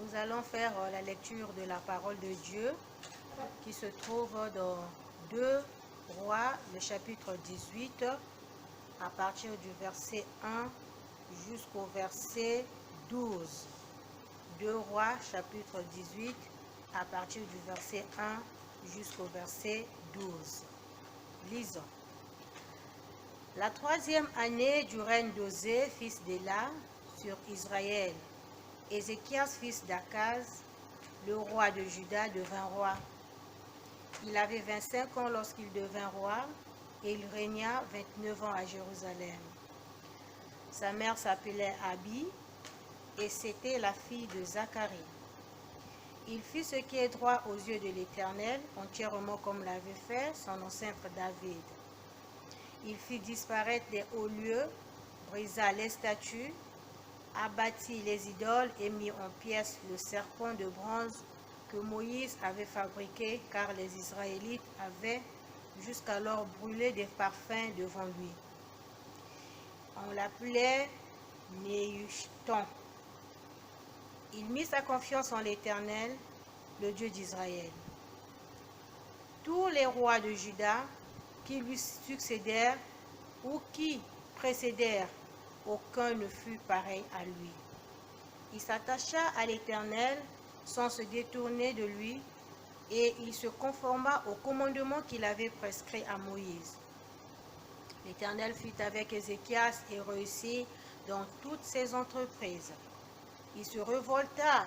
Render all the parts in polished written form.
Nous allons faire la lecture de la parole de Dieu qui se trouve dans 2 Rois, le chapitre 18, à partir du verset 1 jusqu'au verset 12. 2 Rois, chapitre 18, à partir du verset 1 jusqu'au verset 12. Lisons. La 3e année du règne d'Osée, fils d'Éla, sur Israël, Ézéchias, fils d'Akaz, le roi de Juda, devint roi. Il avait 25 ans lorsqu'il devint roi, et il régna 29 ans à Jérusalem. Sa mère s'appelait Abi, et c'était la fille de Zacharie. Il fit ce qui est droit aux yeux de l'Éternel, entièrement comme l'avait fait son ancêtre David. Il fit disparaître les hauts lieux, brisa les statues, abattit les idoles et mit en pièces le serpent de bronze que Moïse avait fabriqué, car les Israélites avaient jusqu'alors brûlé des parfums devant lui. On l'appelait Nehushtan. Il mit sa confiance en l'Éternel, le Dieu d'Israël. Tous les rois de Juda qui lui succédèrent ou qui précédèrent, aucun ne fut pareil à lui. Il s'attacha à l'Éternel sans se détourner de lui, et il se conforma au commandement qu'il avait prescrit à Moïse. L'Éternel fut avec Ézéchias et réussit dans toutes ses entreprises. Il se révolta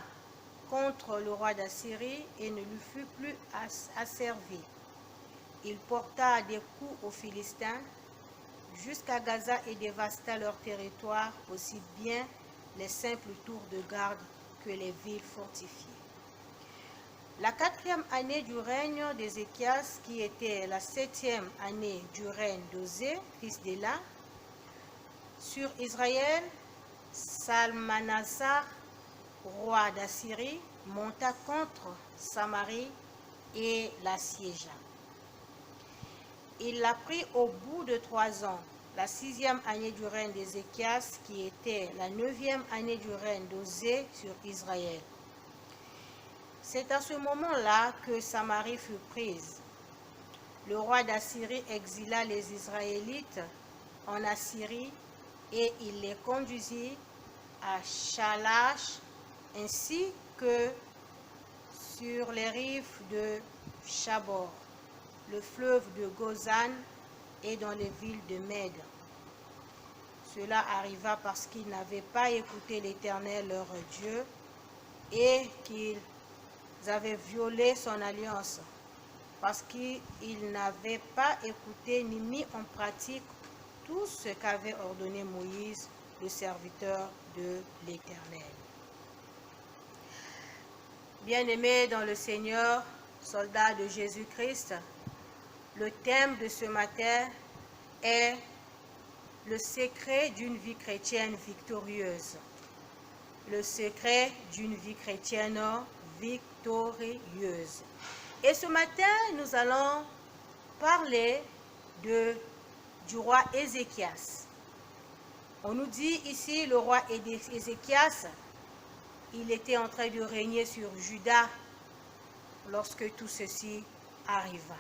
contre le roi d'Assyrie et ne lui fut plus asservi. Il porta des coups aux Philistins jusqu'à Gaza et dévasta leur territoire, aussi bien les simples tours de garde que les villes fortifiées. La 4e année du règne d'Ézéchias, qui était la 7e année du règne d'Osée, fils d'Éla, sur Israël, Salmanassar, roi d'Assyrie, monta contre Samarie et l'assiégea. Il l'a pris au bout de 3 ans, la 6e année du règne d'Ézéchias, qui était la 9e année du règne d'Osée sur Israël. C'est à ce moment-là que Samarie fut prise. Le roi d'Assyrie exila les Israélites en Assyrie et il les conduisit à Shalash ainsi que sur les rives de Chabor, le fleuve de Gozan et dans les villes de Mède. Cela arriva parce qu'ils n'avaient pas écouté l'Éternel leur Dieu et qu'ils avaient violé son alliance, parce qu'ils n'avaient pas écouté ni mis en pratique tout ce qu'avait ordonné Moïse, le serviteur de l'Éternel. Bien-aimés dans le Seigneur, soldats de Jésus-Christ, le thème de ce matin est le secret d'une vie chrétienne victorieuse. Le secret d'une vie chrétienne victorieuse. Et ce matin, nous allons parler du roi Ézéchias. On nous dit ici, le roi Ézéchias, il était en train de régner sur Juda lorsque tout ceci arriva.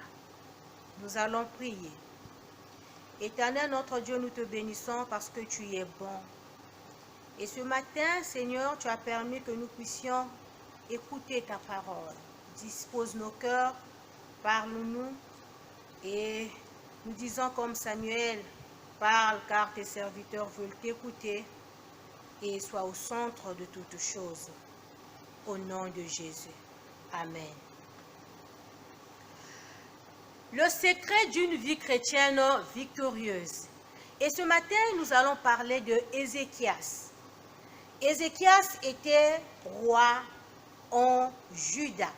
Nous allons prier. Éternel notre Dieu, nous te bénissons parce que tu es bon. Et ce matin, Seigneur, tu as permis que nous puissions écouter ta parole. Dispose nos cœurs, parle-nous et nous disons comme Samuel, parle car tes serviteurs veulent t'écouter et sois au centre de toutes choses. Au nom de Jésus. Amen. Le secret d'une vie chrétienne victorieuse. Et ce matin, nous allons parler de Ézéchias. Ézéchias était roi en Juda.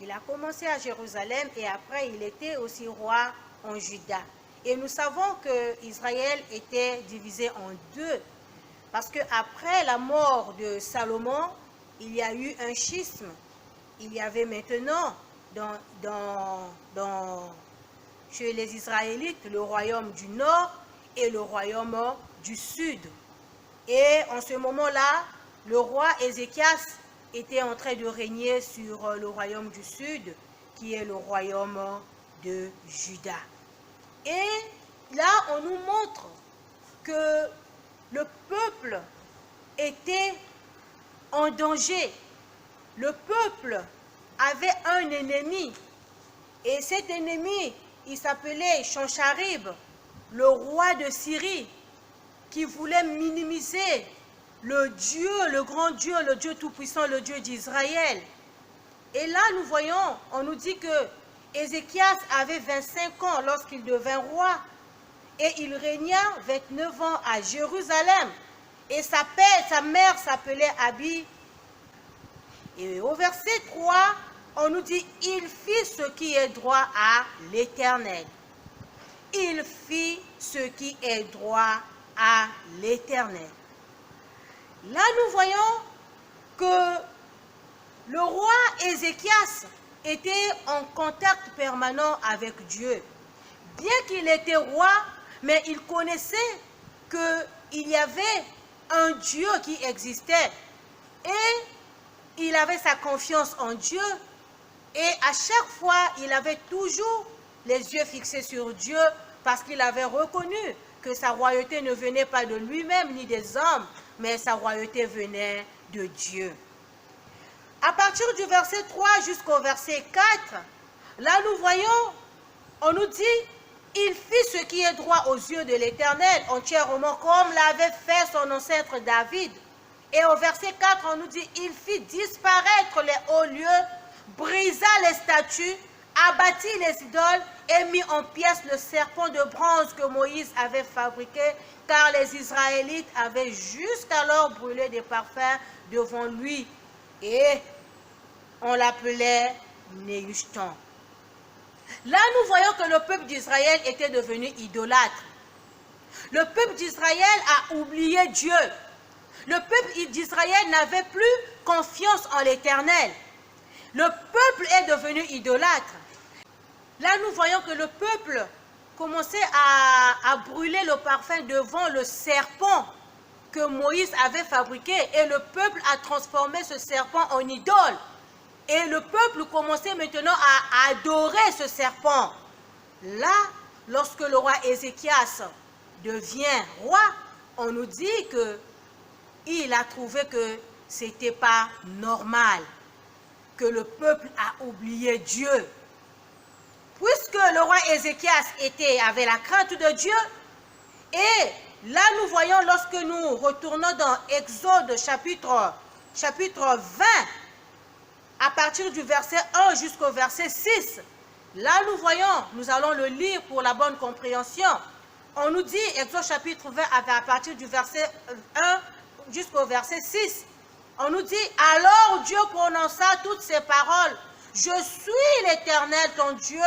Il a commencé à Jérusalem et après il était aussi roi en Juda. Et nous savons que Israël était divisé en deux. Parce qu'après la mort de Salomon, il y a eu un schisme. Il y avait maintenant chez les Israélites le royaume du nord et le royaume du sud. Et en ce moment-là, le roi Ézéchias était en train de régner sur le royaume du sud, qui est le royaume de Juda. Et là, on nous montre que le peuple était en danger. Le peuple avait un ennemi. Et cet ennemi, il s'appelait Sancharib, le roi de Syrie, qui voulait minimiser le Dieu, le grand Dieu, le Dieu tout-puissant, le Dieu d'Israël. Et là, nous voyons, on nous dit que Ézéchias avait 25 ans lorsqu'il devint roi, et il régna 29 ans à Jérusalem. Et sa mère s'appelait Abi. Et au verset 3, on nous dit, il fit ce qui est droit à l'Éternel. Il fit ce qui est droit à l'Éternel. Là, nous voyons que le roi Ézéchias était en contact permanent avec Dieu. Bien qu'il était roi, mais il connaissait qu'il y avait un Dieu qui existait. Et il avait sa confiance en Dieu. Et à chaque fois, il avait toujours les yeux fixés sur Dieu parce qu'il avait reconnu que sa royauté ne venait pas de lui-même ni des hommes, mais sa royauté venait de Dieu. À partir du verset 3 jusqu'au verset 4, là nous voyons, on nous dit, il fit ce qui est droit aux yeux de l'Éternel, entièrement comme l'avait fait son ancêtre David. Et au verset 4, on nous dit, il fit disparaître les hauts lieux, brisa les statues, abattit les idoles et mit en pièces le serpent de bronze que Moïse avait fabriqué, car les Israélites avaient jusqu'alors brûlé des parfums devant lui. Et on l'appelait Néhushtan. Là, nous voyons que le peuple d'Israël était devenu idolâtre. Le peuple d'Israël a oublié Dieu. Le peuple d'Israël n'avait plus confiance en l'Éternel. Le peuple est devenu idolâtre. Là, nous voyons que le peuple commençait à brûler le parfum devant le serpent que Moïse avait fabriqué. Et le peuple a transformé ce serpent en idole. Et le peuple commençait maintenant à adorer ce serpent. Là, lorsque le roi Ézéchias devient roi, on nous dit qu'il a trouvé que ce n'était pas normal, que le peuple a oublié Dieu. Puisque le roi Ézéchias avait la crainte de Dieu, et là nous voyons lorsque nous retournons dans Exode chapitre 20, à partir du verset 1 jusqu'au verset 6, là nous voyons, nous allons le lire pour la bonne compréhension. On nous dit, Exode chapitre 20, à partir du verset 1 jusqu'au verset 6, on nous dit, alors Dieu prononça toutes ces paroles, je suis l'Éternel ton Dieu,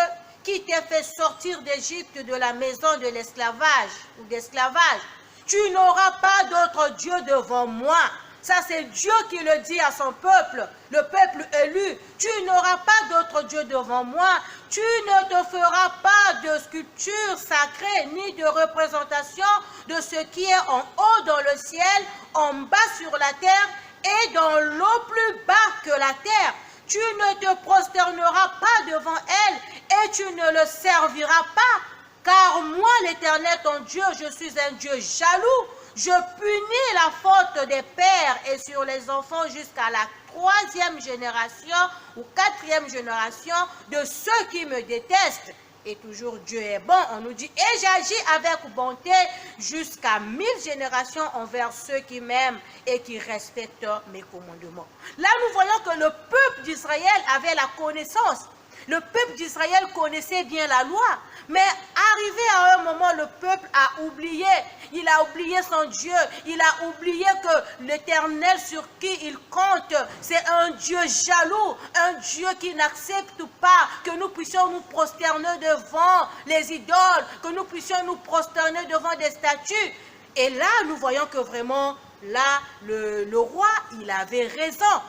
qui t'a fait sortir d'Égypte de la maison de l'esclavage ou d'esclavage. Tu n'auras pas d'autre Dieu devant moi. Ça, c'est Dieu qui le dit à son peuple, le peuple élu. Tu n'auras pas d'autre Dieu devant moi. Tu ne te feras pas de sculpture sacrée ni de représentation de ce qui est en haut dans le ciel, en bas sur la terre et dans l'eau plus bas que la terre. Tu ne te prosterneras pas devant elle et tu ne le serviras pas. Car moi, l'Éternel, ton Dieu, je suis un Dieu jaloux. Je punis la faute des pères et sur les enfants jusqu'à la 3e génération ou 4e génération de ceux qui me détestent. Et toujours Dieu est bon, on nous dit, et j'agis avec bonté jusqu'à 1000 générations envers ceux qui m'aiment et qui respectent mes commandements. Là, nous voyons que le peuple d'Israël avait la connaissance. Le peuple d'Israël connaissait bien la loi, mais arrivé à un moment, le peuple a oublié. Il a oublié son Dieu. Il a oublié que l'Éternel sur qui il compte, c'est un Dieu jaloux, un Dieu qui n'accepte pas que nous puissions nous prosterner devant les idoles, que nous puissions nous prosterner devant des statues. Et là, nous voyons que vraiment, là, le roi, il avait raison.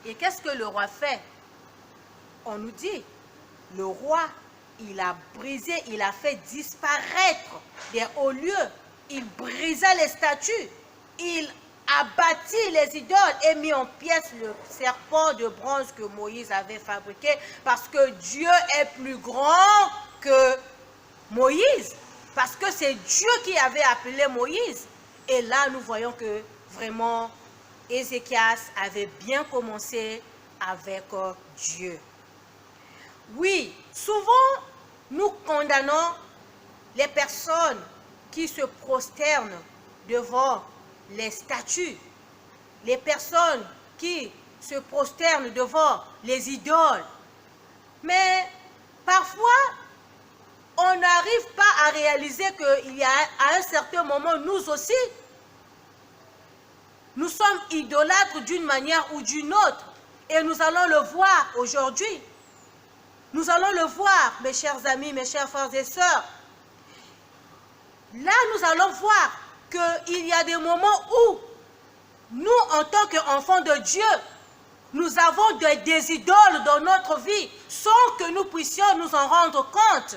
Et qu'est-ce que le roi fait? On nous dit, le roi, il a brisé, il a fait disparaître des hauts lieux, il brisa les statues, il a bâti les idoles et mis en pièces le serpent de bronze que Moïse avait fabriqué, parce que Dieu est plus grand que Moïse, parce que c'est Dieu qui avait appelé Moïse. Et là, nous voyons que vraiment, Ézéchias avait bien commencé avec Dieu. Oui, souvent, nous condamnons les personnes qui se prosternent devant les statues, les personnes qui se prosternent devant les idoles. Mais parfois, on n'arrive pas à réaliser qu'il y a à un certain moment, nous aussi, nous sommes idolâtres d'une manière ou d'une autre. Et nous allons le voir aujourd'hui. Nous allons le voir, mes chers amis, mes chers frères et sœurs. Là, nous allons voir qu'il y a des moments où nous, en tant qu'enfants de Dieu, nous avons des idoles dans notre vie sans que nous puissions nous en rendre compte.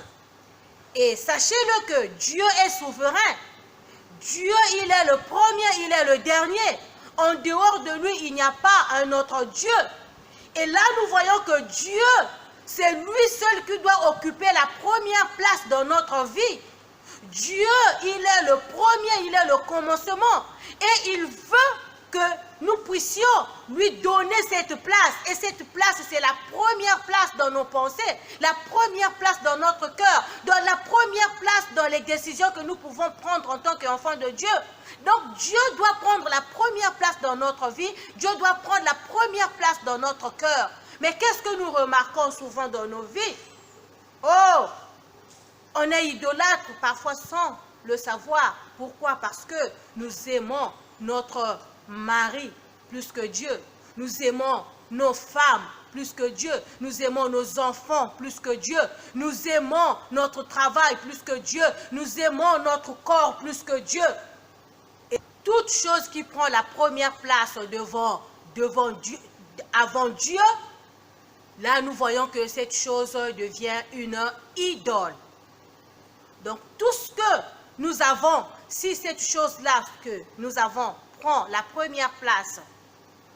Et sachez-le que Dieu est souverain. Dieu, il est le premier, il est le dernier. En dehors de lui, il n'y a pas un autre Dieu. Et là, nous voyons que Dieu, c'est lui seul qui doit occuper la première place dans notre vie. Dieu, il est le premier, il est le commencement. Et il veut que nous puissions lui donner cette place. Et cette place, c'est la première place dans nos pensées, la première place dans notre cœur, dans la première place dans les décisions que nous pouvons prendre en tant qu'enfants de Dieu. Donc Dieu doit prendre la première place dans notre vie, Dieu doit prendre la première place dans notre cœur. Mais qu'est-ce que nous remarquons souvent dans nos vies? Oh, on est idolâtre parfois sans le savoir. Pourquoi? Parce que nous aimons notre mari plus que Dieu. Nous aimons nos femmes plus que Dieu. Nous aimons nos enfants plus que Dieu. Nous aimons notre travail plus que Dieu. Nous aimons notre corps plus que Dieu. Et toute chose qui prend la première place devant Dieu, avant Dieu, là nous voyons que cette chose devient une idole. Donc tout ce que nous avons, si cette chose-là que nous avons prend la première place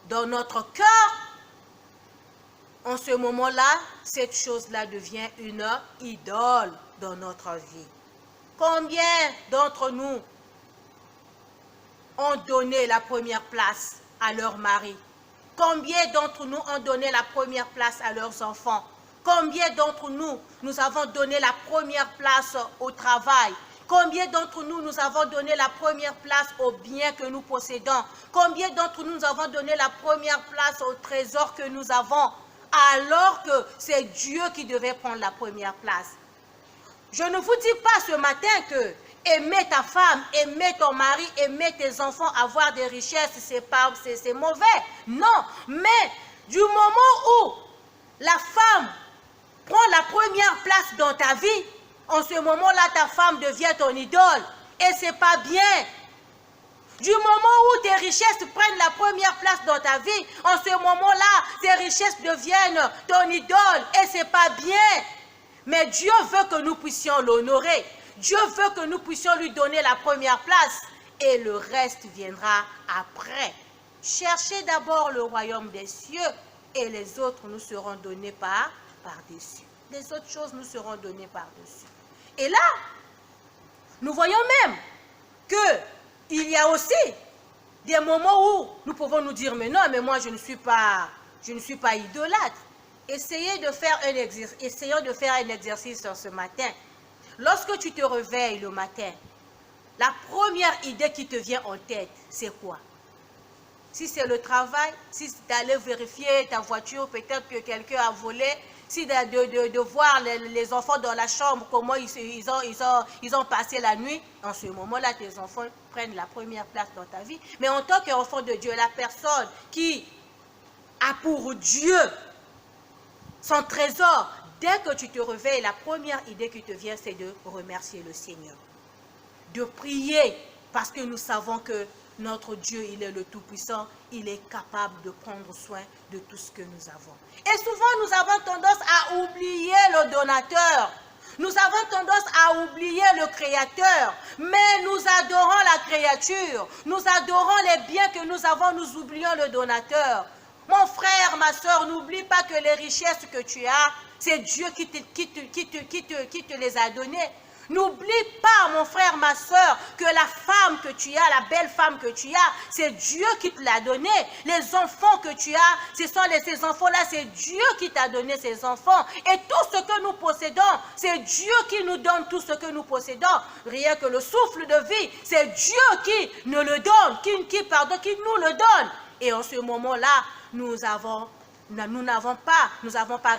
dans notre cœur, en ce moment-là, cette chose-là devient une idole dans notre vie. Combien d'entre nous ont donné la première place à leur mari? Combien d'entre nous ont donné la première place à leurs enfants? Combien d'entre nous, nous avons donné la première place au travail? Combien d'entre nous, nous avons donné la première place aux biens que nous possédons? Combien d'entre nous, nous avons donné la première place au trésor que nous avons, alors que c'est Dieu qui devait prendre la première place? Je ne vous dis pas ce matin que aimer ta femme, aimer ton mari, aimer tes enfants, avoir des richesses, c'est mauvais. Non, mais du moment où la femme prend la première place dans ta vie, en ce moment-là, ta femme devient ton idole. Et ce n'est pas bien. Du moment où tes richesses prennent la première place dans ta vie, en ce moment-là, tes richesses deviennent ton idole. Et ce n'est pas bien. Mais Dieu veut que nous puissions l'honorer. Dieu veut que nous puissions lui donner la première place. Et le reste viendra après. Cherchez d'abord le royaume des cieux et les autres nous seront donnés par-dessus. Les autres choses nous seront données par-dessus. Et là, nous voyons même qu'il y a aussi des moments où nous pouvons nous dire, mais non, mais moi je ne suis pas idolâtre. Essayons de faire un exercice ce matin. Lorsque tu te réveilles le matin, la première idée qui te vient en tête, c'est quoi? Si c'est le travail, si c'est d'aller vérifier ta voiture, peut-être que quelqu'un a volé, si de voir les enfants dans la chambre, comment ils ont passé la nuit, en ce moment-là, tes enfants prennent la première place dans ta vie. Mais en tant qu'enfant de Dieu, la personne qui a pour Dieu son trésor, dès que tu te réveilles, la première idée qui te vient, c'est de remercier le Seigneur. De prier, parce que nous savons que notre Dieu, il est le Tout-Puissant, il est capable de prendre soin de tout ce que nous avons. Et souvent, nous avons tendance à oublier le donateur. Nous avons tendance à oublier le Créateur, mais nous adorons la créature, nous adorons les biens que nous avons, nous oublions le donateur. Mon frère, ma soeur, n'oublie pas que les richesses que tu as, c'est Dieu qui te les a données. N'oublie pas, mon frère, ma soeur, que la femme que tu as, la belle femme que tu as, c'est Dieu qui te l'a donné. Les enfants que tu as, ces enfants-là, c'est Dieu qui t'a donné ces enfants. Et tout ce que nous possédons, c'est Dieu qui nous donne tout ce que nous possédons. Rien que le souffle de vie, c'est Dieu qui nous le donne, qui nous le donne. Et en ce moment-là, nous n'avons pas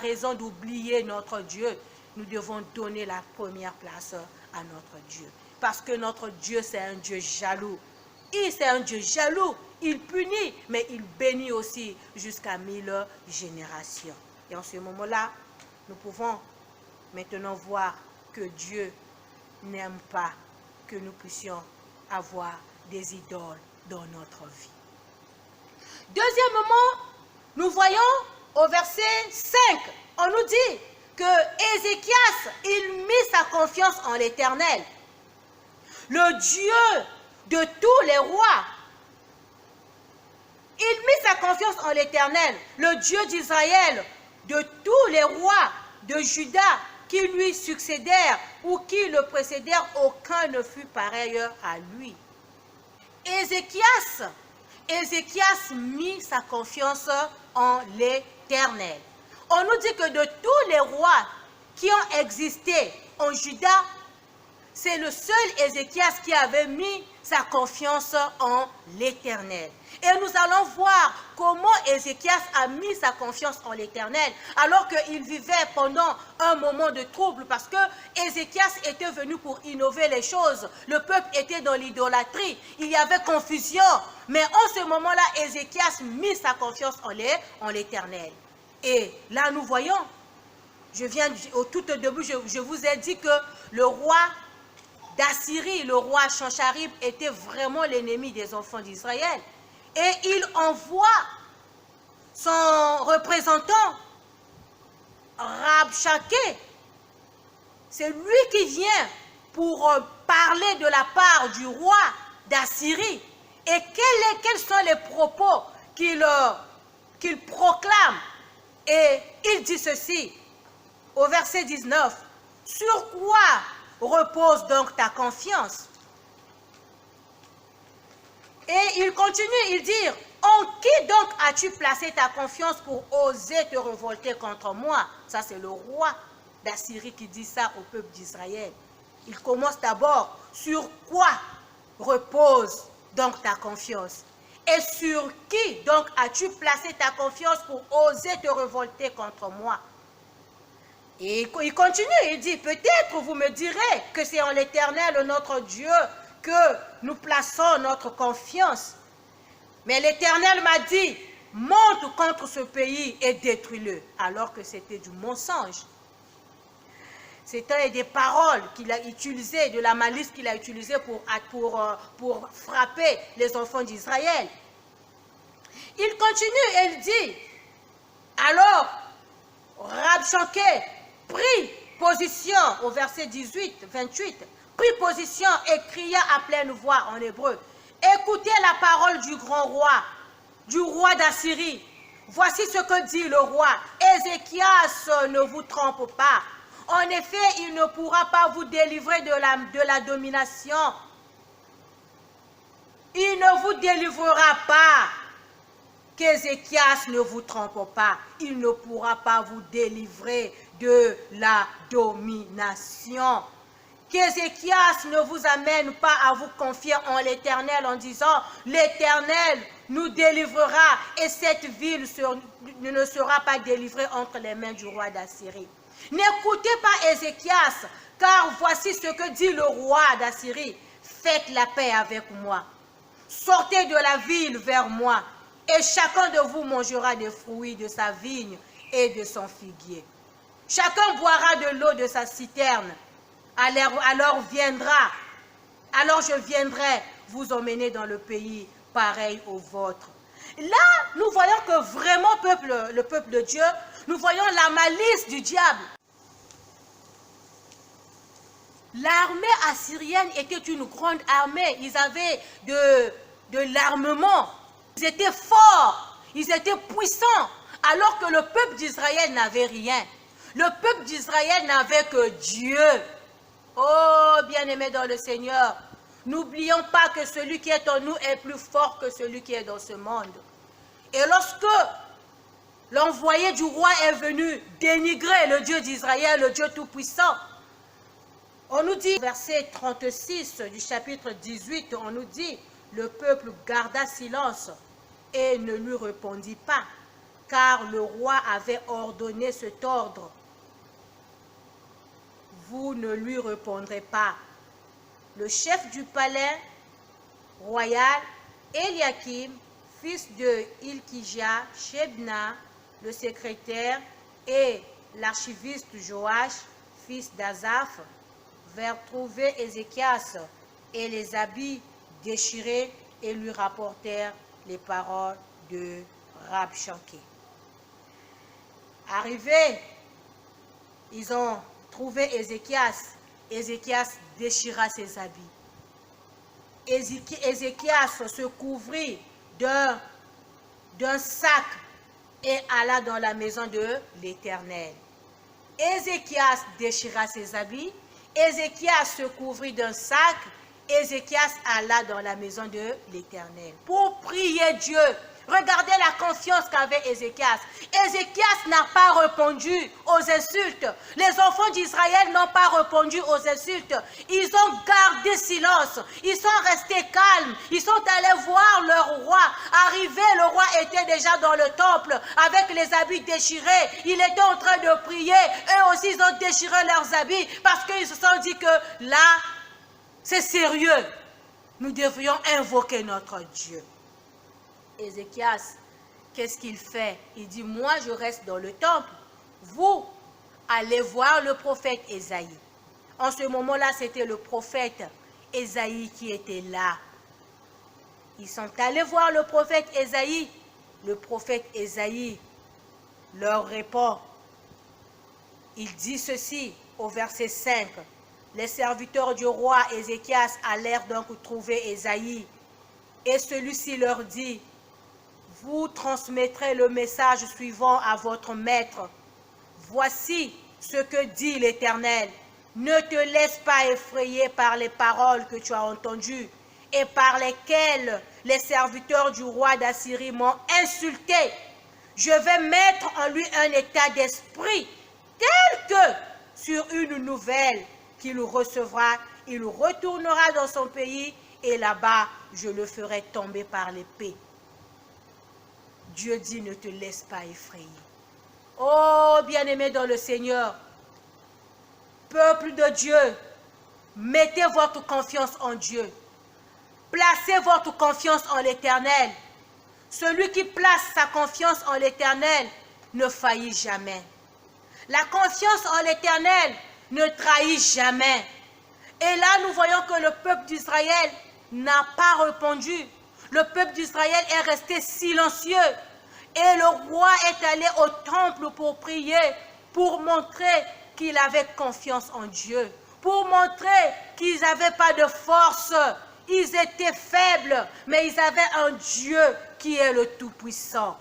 raison d'oublier notre Dieu. Nous devons donner la première place à notre Dieu. Parce que notre Dieu, c'est un Dieu jaloux. C'est un Dieu jaloux. Il punit, mais il bénit aussi jusqu'à 1000 générations. Et en ce moment-là, nous pouvons maintenant voir que Dieu n'aime pas que nous puissions avoir des idoles dans notre vie. Deuxièmement, nous voyons au verset 5, on nous dit que Ézéchias, il mit sa confiance en l'Éternel, le Dieu de tous les rois. Il mit sa confiance en l'Éternel, le Dieu d'Israël, de tous les rois de Juda qui lui succédèrent ou qui le précédèrent, aucun ne fut pareil à lui. Ézéchias mit sa confiance en l'Éternel. On nous dit que de tous les rois qui ont existé en Juda, c'est le seul Ézéchias qui avait mis sa confiance en l'Éternel. Et nous allons voir comment Ézéchias a mis sa confiance en l'Éternel alors qu'il vivait pendant un moment de trouble parce que Ézéchias était venu pour innover les choses. Le peuple était dans l'idolâtrie, il y avait confusion. Mais en ce moment-là, Ézéchias mit sa confiance en l'Éternel. Et là, nous voyons, au tout début, je vous ai dit que le roi d'Assyrie, le roi Sancharib, était vraiment l'ennemi des enfants d'Israël. Et il envoie son représentant, Rabshakeh. C'est lui qui vient pour parler de la part du roi d'Assyrie. Et quels sont les propos qu'il proclame? Et il dit ceci, au verset 19, « Sur quoi repose donc ta confiance ?» Et il continue, il dit, « En qui donc as-tu placé ta confiance pour oser te révolter contre moi ?» Ça, c'est le roi d'Assyrie qui dit ça au peuple d'Israël. Il commence d'abord, « Sur quoi repose donc ta confiance ? Et sur qui donc as-tu placé ta confiance pour oser te révolter contre moi ?» Et il continue, il dit, « Peut-être vous me direz que c'est en l'Éternel, notre Dieu, que nous plaçons notre confiance. Mais l'Éternel m'a dit, monte contre ce pays et détruis-le. » Alors que c'était du mensonge. C'était des paroles qu'il a utilisées, de la malice qu'il a utilisée pour frapper les enfants d'Israël. Il continue et il dit, alors Rabshakeh prit position, au verset 28, prit position et cria à pleine voix en hébreu, écoutez la parole du grand roi, du roi d'Assyrie. Voici ce que dit le roi, Ézéchias ne vous trompe pas. En effet, il ne pourra pas vous délivrer de la domination. Il ne vous délivrera pas. Qu'Ézéchias ne vous trompe pas. Il ne pourra pas vous délivrer de la domination. Qu'Ézéchias ne vous amène pas à vous confier en l'Éternel en disant, l'Éternel nous délivrera et cette ville ne sera pas délivrée entre les mains du roi d'Assyrie. N'écoutez pas Ézéchias, car voici ce que dit le roi d'Assyrie. Faites la paix avec moi. Sortez de la ville vers moi, et chacun de vous mangera des fruits de sa vigne et de son figuier. Chacun boira de l'eau de sa citerne. Alors je viendrai vous emmener dans le pays pareil au vôtre. Là, nous voyons que vraiment le peuple de Dieu, nous voyons la malice du diable. L'armée assyrienne était une grande armée. Ils avaient de l'armement. Ils étaient forts. Ils étaient puissants. Alors que le peuple d'Israël n'avait rien. Le peuple d'Israël n'avait que Dieu. Oh, bien-aimés dans le Seigneur, n'oublions pas que celui qui est en nous est plus fort que celui qui est dans ce monde. Et lorsque l'envoyé du roi est venu dénigrer le Dieu d'Israël, le Dieu Tout-Puissant, on nous dit, verset 36 du chapitre 18, on nous dit, le peuple garda silence et ne lui répondit pas, car le roi avait ordonné cet ordre. Vous ne lui répondrez pas. Le chef du palais royal, Eliakim, fils de Hilkija, Shebna, le secrétaire, et l'archiviste Joach, fils d'Azaph, vinrent trouver Ézéchias et les habits déchirés et lui rapportèrent les paroles de Rabshaké. Arrivés, ils ont trouvé Ézéchias. Ézéchias déchira ses habits. Ézéchias se couvrit d'un sac et alla dans la maison de l'Éternel. Ézéchias déchira ses habits. Ézéchias se couvrit d'un sac. Ézéchias alla dans la maison de l'Éternel pour prier Dieu. Regardez la confiance qu'avait Ézéchias. Ézéchias n'a pas répondu aux insultes. Les enfants d'Israël n'ont pas répondu aux insultes. Ils ont gardé silence. Ils sont restés calmes. Ils sont allés voir leur roi. Arrivé, le roi était déjà dans le temple avec les habits déchirés. Il était en train de prier. Eux aussi, ils ont déchiré leurs habits parce qu'ils se sont dit que là, c'est sérieux. Nous devrions invoquer notre Dieu. Ézéchias, qu'est-ce qu'il fait? Il dit, moi je reste dans le temple. Vous, allez voir le prophète Ésaïe. En ce moment-là, c'était le prophète Ésaïe qui était là. Ils sont allés voir le prophète Ésaïe. Le prophète Ésaïe leur répond. Il dit ceci au verset 5. Les serviteurs du roi Ézéchias allèrent donc trouver Ésaïe. Et celui-ci leur dit, vous transmettrez le message suivant à votre maître. Voici ce que dit l'Éternel. Ne te laisse pas effrayer par les paroles que tu as entendues et par lesquelles les serviteurs du roi d'Assyrie m'ont insulté. Je vais mettre en lui un état d'esprit tel que sur une nouvelle qu'il recevra, il retournera dans son pays et là-bas, je le ferai tomber par l'épée. Dieu dit, ne te laisse pas effrayer. Oh, bien-aimés dans le Seigneur, peuple de Dieu, mettez votre confiance en Dieu. Placez votre confiance en l'Éternel. Celui qui place sa confiance en l'Éternel ne faillit jamais. La confiance en l'Éternel ne trahit jamais. Et là, nous voyons que le peuple d'Israël n'a pas répondu. Le peuple d'Israël est resté silencieux. Et le roi est allé au temple pour prier, pour montrer qu'il avait confiance en Dieu, pour montrer qu'ils n'avaient pas de force. Ils étaient faibles, mais ils avaient un Dieu qui est le Tout-Puissant.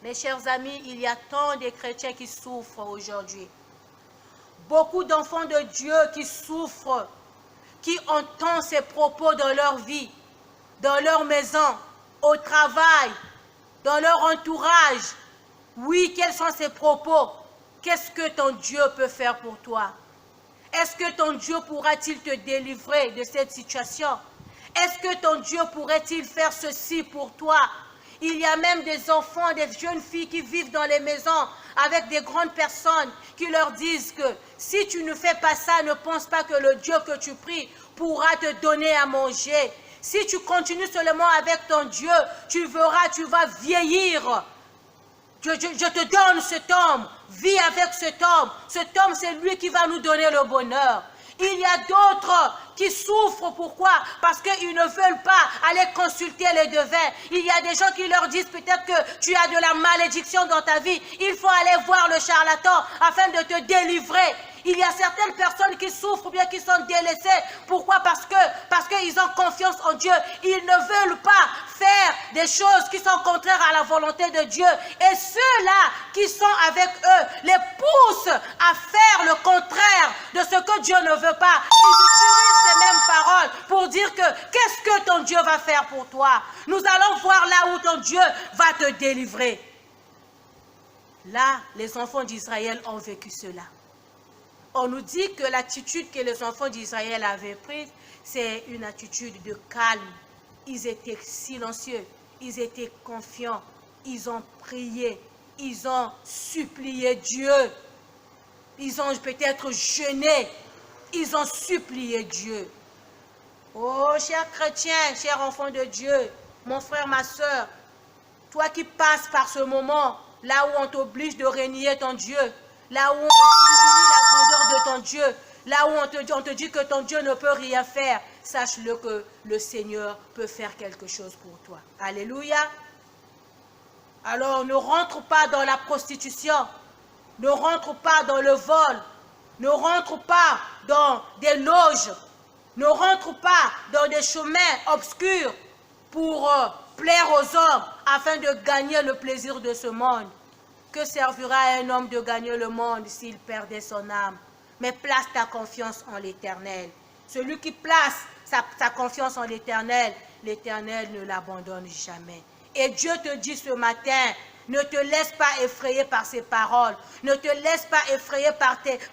Mes chers amis, il y a tant de chrétiens qui souffrent aujourd'hui. Beaucoup d'enfants de Dieu qui souffrent, qui entendent ces propos dans leur vie, dans leur maison, au travail, dans leur entourage. Oui, quels sont ces propos? Qu'est-ce que ton Dieu peut faire pour toi? Est-ce que ton Dieu pourra-t-il te délivrer de cette situation? Est-ce que ton Dieu pourrait-il faire ceci pour toi? Il y a même des enfants, des jeunes filles qui vivent dans les maisons avec des grandes personnes qui leur disent que si tu ne fais pas ça, ne pense pas que le Dieu que tu pries pourra te donner à manger. Si tu continues seulement avec ton Dieu, tu verras, tu vas vieillir. Je te donne cet homme, vis avec cet homme. Cet homme, c'est lui qui va nous donner le bonheur. Il y a d'autres qui souffrent. Pourquoi? Parce qu'ils ne veulent pas aller consulter les devins. Il y a des gens qui leur disent peut-être que tu as de la malédiction dans ta vie. Il faut aller voir le charlatan afin de te délivrer. Il y a certaines personnes qui souffrent, bien qui sont délaissées. Pourquoi? Parce qu'ils ont confiance en Dieu. Ils ne veulent pas faire des choses qui sont contraires à la volonté de Dieu. Et ceux-là qui sont avec eux les poussent à faire le contraire de ce que Dieu ne veut pas. Ils utilisent ces mêmes paroles pour dire que qu'est-ce que ton Dieu va faire pour toi? Nous allons voir là où ton Dieu va te délivrer. Là, les enfants d'Israël ont vécu cela. On nous dit que l'attitude que les enfants d'Israël avaient prise, c'est une attitude de calme. Ils étaient silencieux, ils étaient confiants, ils ont prié, ils ont supplié Dieu. Ils ont peut-être jeûné, ils ont supplié Dieu. Oh, cher chrétien, cher enfant de Dieu, mon frère, ma soeur, toi qui passes par ce moment, là où on t'oblige de renier ton Dieu, là où on diminue la grandeur de ton Dieu, là où on te dit que ton Dieu ne peut rien faire, sache-le que le Seigneur peut faire quelque chose pour toi. Alléluia. Alors, ne rentre pas dans la prostitution, ne rentre pas dans le vol, ne rentre pas dans des loges, ne rentre pas dans des chemins obscurs pour plaire aux hommes afin de gagner le plaisir de ce monde. Que servira à un homme de gagner le monde s'il perdait son âme? Mais place ta confiance en l'Éternel. Celui qui place sa confiance en l'Éternel, l'Éternel ne l'abandonne jamais. Et Dieu te dit ce matin, ne te laisse pas effrayer par ses paroles, ne te laisse pas effrayer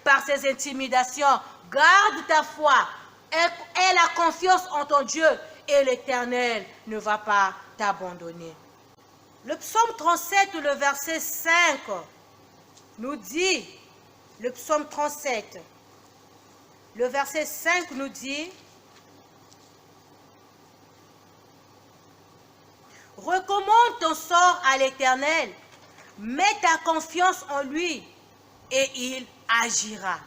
par ses intimidations. Garde ta foi, aie la confiance en ton Dieu et l'Éternel ne va pas t'abandonner. Le psaume 37, le verset 5, nous dit, le psaume 37, le verset 5 nous dit, recommande ton sort à l'Éternel, mets ta confiance en lui et il agira.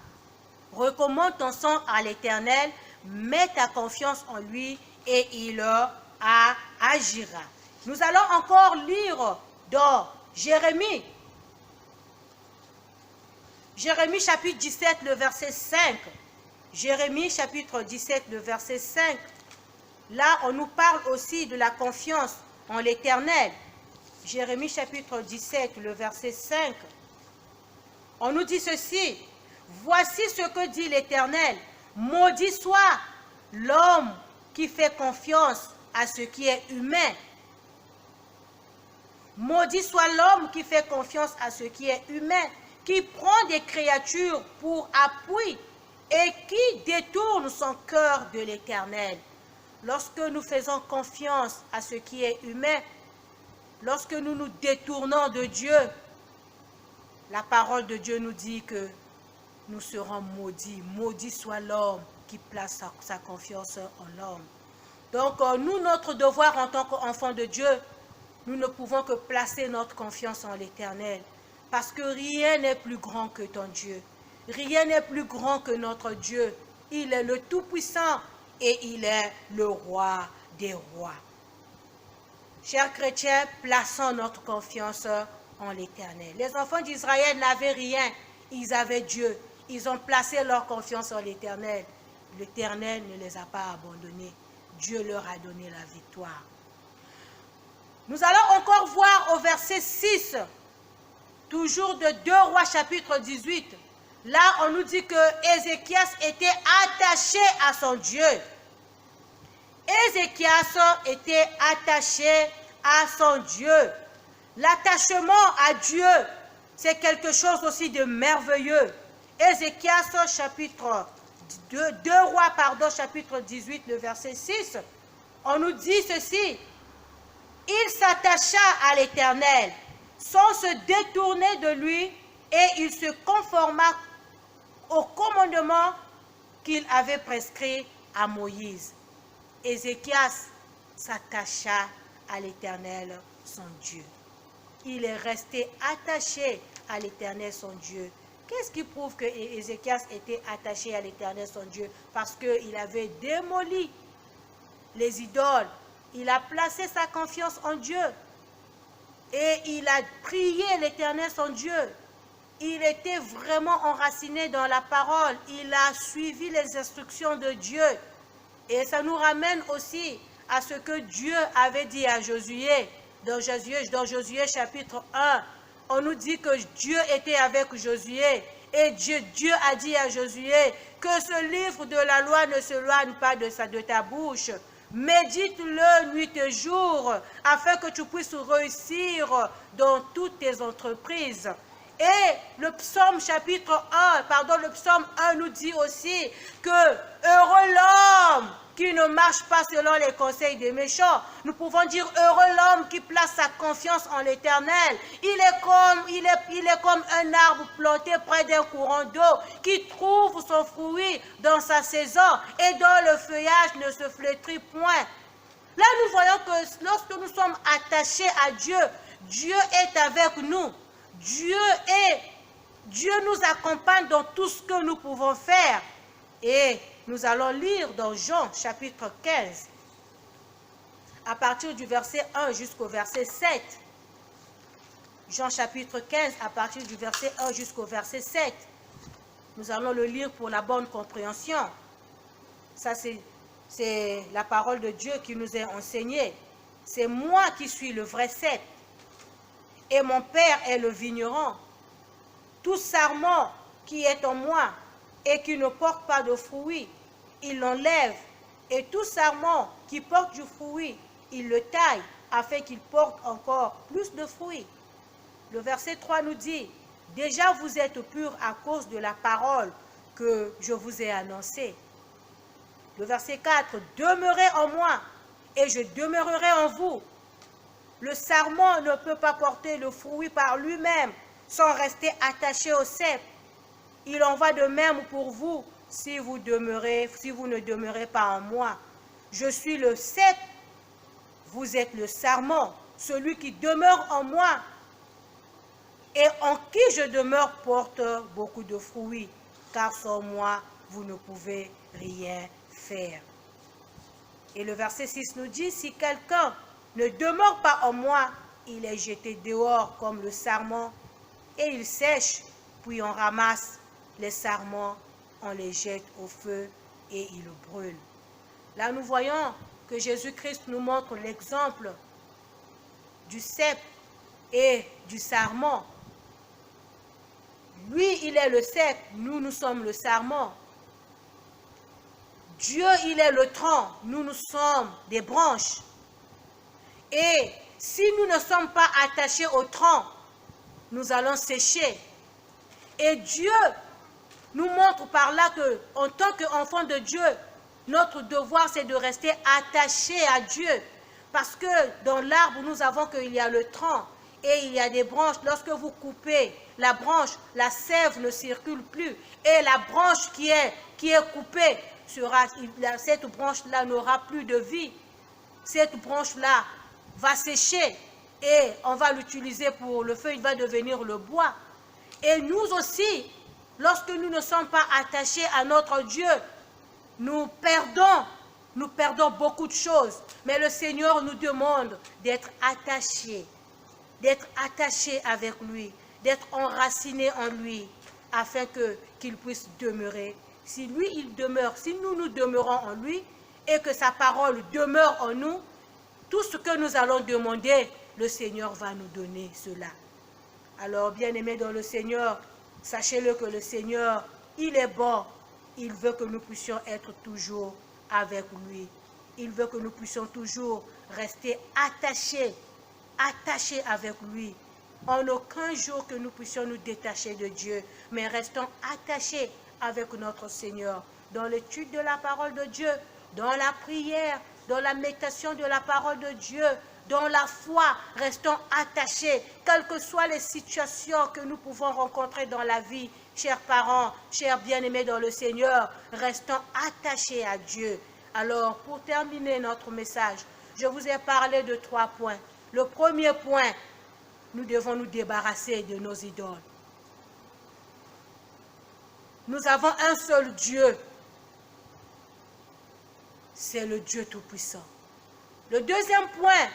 Recommande ton sort à l'Éternel, mets ta confiance en lui et il agira. Nous allons encore lire dans Jérémie. Jérémie chapitre 17, le verset 5. Jérémie chapitre 17, le verset 5. Là, on nous parle aussi de la confiance en l'Éternel. Jérémie chapitre 17, le verset 5. On nous dit ceci. Voici ce que dit l'Éternel. Maudit soit l'homme qui fait confiance à ce qui est humain. Maudit soit l'homme qui fait confiance à ce qui est humain, qui prend des créatures pour appui et qui détourne son cœur de l'Éternel. Lorsque nous faisons confiance à ce qui est humain, lorsque nous nous détournons de Dieu, la parole de Dieu nous dit que nous serons maudits. Maudit soit l'homme qui place sa confiance en l'homme. Donc, nous, notre devoir en tant qu'enfants de Dieu, nous ne pouvons que placer notre confiance en l'Éternel. Parce que rien n'est plus grand que ton Dieu. Rien n'est plus grand que notre Dieu. Il est le Tout-Puissant et il est le Roi des rois. Chers chrétiens, plaçons notre confiance en l'Éternel. Les enfants d'Israël n'avaient rien, ils avaient Dieu. Ils ont placé leur confiance en l'Éternel. L'Éternel ne les a pas abandonnés. Dieu leur a donné la victoire. Nous allons encore voir au verset 6, toujours de 2 Rois chapitre 18. Là, on nous dit que Ézéchias était attaché à son Dieu. Ézéchias était attaché à son Dieu. L'attachement à Dieu, c'est quelque chose aussi de merveilleux. Ézéchias chapitre 2 Rois, chapitre 18, le verset 6, on nous dit ceci. Il s'attacha à l'Éternel sans se détourner de lui et il se conforma au commandement qu'il avait prescrit à Moïse. Ézéchias s'attacha à l'Éternel, son Dieu. Il est resté attaché à l'Éternel, son Dieu. Qu'est-ce qui prouve que Ézéchias était attaché à l'Éternel, son Dieu? Parce qu'il avait démoli les idoles. Il a placé sa confiance en Dieu. Et il a prié l'Éternel, son Dieu. il était vraiment enraciné dans la parole. Il a suivi les instructions de Dieu. Et ça nous ramène aussi à ce que Dieu avait dit à Josué, dans Josué chapitre 1. On nous dit que Dieu était avec Josué. Et Dieu a dit à Josué que ce livre de la loi ne s'éloigne pas de ta bouche. Médite-le nuit et jour, afin que tu puisses réussir dans toutes tes entreprises. Et le psaume le psaume 1 nous dit aussi que heureux l'homme qui ne marche pas selon les conseils des méchants. Nous pouvons dire heureux l'homme qui place sa confiance en l'Éternel. Il est comme un arbre planté près d'un courant d'eau qui trouve son fruit dans sa saison et dont le feuillage ne se flétrit point. Là, nous voyons que lorsque nous sommes attachés à Dieu, Dieu est avec nous. Dieu nous accompagne dans tout ce que nous pouvons faire. Et nous allons lire dans Jean chapitre 15, à partir du verset 1 jusqu'au verset 7. Jean chapitre 15, à partir du verset 1 jusqu'au verset 7. Nous allons le lire pour la bonne compréhension. Ça, c'est la parole de Dieu qui nous est enseignée. C'est moi qui suis le vrai cep, et mon Père est le vigneron. Tout sarment qui est en moi et qui ne porte pas de fruits, il l'enlève. Et tout sarment qui porte du fruit, il le taille, afin qu'il porte encore plus de fruits. Le verset 3 nous dit, « Déjà vous êtes purs à cause de la parole que je vous ai annoncée. » Le verset 4, « Demeurez en moi, et je demeurerai en vous. » Le sarment ne peut pas porter le fruit par lui-même sans rester attaché au cep. Il en va de même pour vous si vous ne demeurez pas en moi. Je suis le cep, vous êtes le sarment. Celui qui demeure en moi et en qui je demeure porte beaucoup de fruits, car sans moi, vous ne pouvez rien faire. Et le verset 6 nous dit, si quelqu'un ne demeure pas en moi, il est jeté dehors comme le sarment, et il sèche, puis on ramasse les sarments, on les jette au feu et ils le brûlent. Là, nous voyons que Jésus-Christ nous montre l'exemple du cep et du sarment. Lui, il est le cep, nous sommes le sarment. Dieu, il est le tronc, nous sommes des branches. Et si nous ne sommes pas attachés au tronc, nous allons sécher. Et Dieu nous montre par là que, en tant qu'enfant de Dieu, notre devoir, c'est de rester attaché à Dieu. Parce que dans l'arbre, nous avons qu'il y a le tronc et il y a des branches. Lorsque vous coupez la branche, la sève ne circule plus. Et la branche qui est coupée, cette branche-là n'aura plus de vie. Cette branche-là va sécher et on va l'utiliser pour le feu, il va devenir le bois. Et nous aussi, lorsque nous ne sommes pas attachés à notre Dieu, nous perdons beaucoup de choses. Mais le Seigneur nous demande d'être attachés avec lui, d'être enracinés en lui, afin qu'il puisse demeurer. Si lui, il demeure, si nous demeurons en lui, et que sa parole demeure en nous, tout ce que nous allons demander, le Seigneur va nous donner cela. Alors, bien-aimés dans le Seigneur, sachez-le que le Seigneur, il est bon. Il veut que nous puissions être toujours avec lui. Il veut que nous puissions toujours rester attachés avec lui. En aucun jour que nous puissions nous détacher de Dieu, mais restons attachés avec notre Seigneur. Dans l'étude de la parole de Dieu, dans la prière, dans la méditation de la parole de Dieu, dans la foi, restons attachés, quelles que soient les situations que nous pouvons rencontrer dans la vie. Chers parents, chers bien-aimés dans le Seigneur, restons attachés à Dieu. Alors, pour terminer notre message, je vous ai parlé de 3 points. Le premier point, nous devons nous débarrasser de nos idoles. Nous avons un seul Dieu. C'est le Dieu Tout-Puissant. Le deuxième point,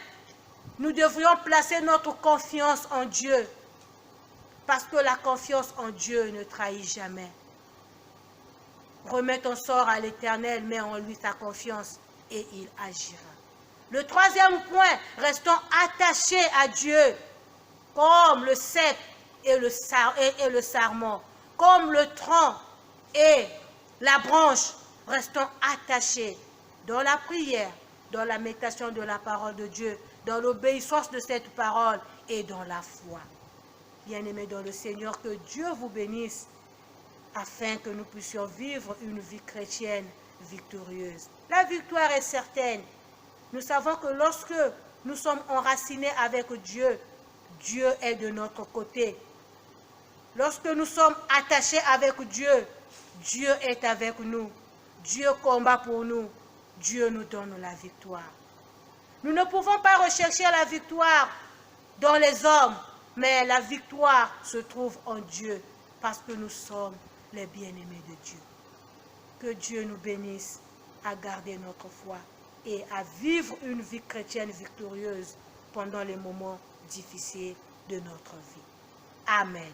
nous devrions placer notre confiance en Dieu. Parce que la confiance en Dieu ne trahit jamais. Remets ton sort à l'Éternel, mets en lui ta confiance et il agira. Le troisième point, restons attachés à Dieu, comme le cep et le sarment, comme le tronc et la branche, restons attachés dans la prière, dans la méditation de la parole de Dieu, dans l'obéissance de cette parole et dans la foi. Bien-aimés dans le Seigneur, que Dieu vous bénisse afin que nous puissions vivre une vie chrétienne victorieuse. La victoire est certaine. Nous savons que lorsque nous sommes enracinés avec Dieu, Dieu est de notre côté. Lorsque nous sommes attachés avec Dieu, Dieu est avec nous. Dieu combat pour nous. Dieu nous donne la victoire. Nous ne pouvons pas rechercher la victoire dans les hommes, mais la victoire se trouve en Dieu parce que nous sommes les bien-aimés de Dieu. Que Dieu nous bénisse à garder notre foi et à vivre une vie chrétienne victorieuse pendant les moments difficiles de notre vie. Amen.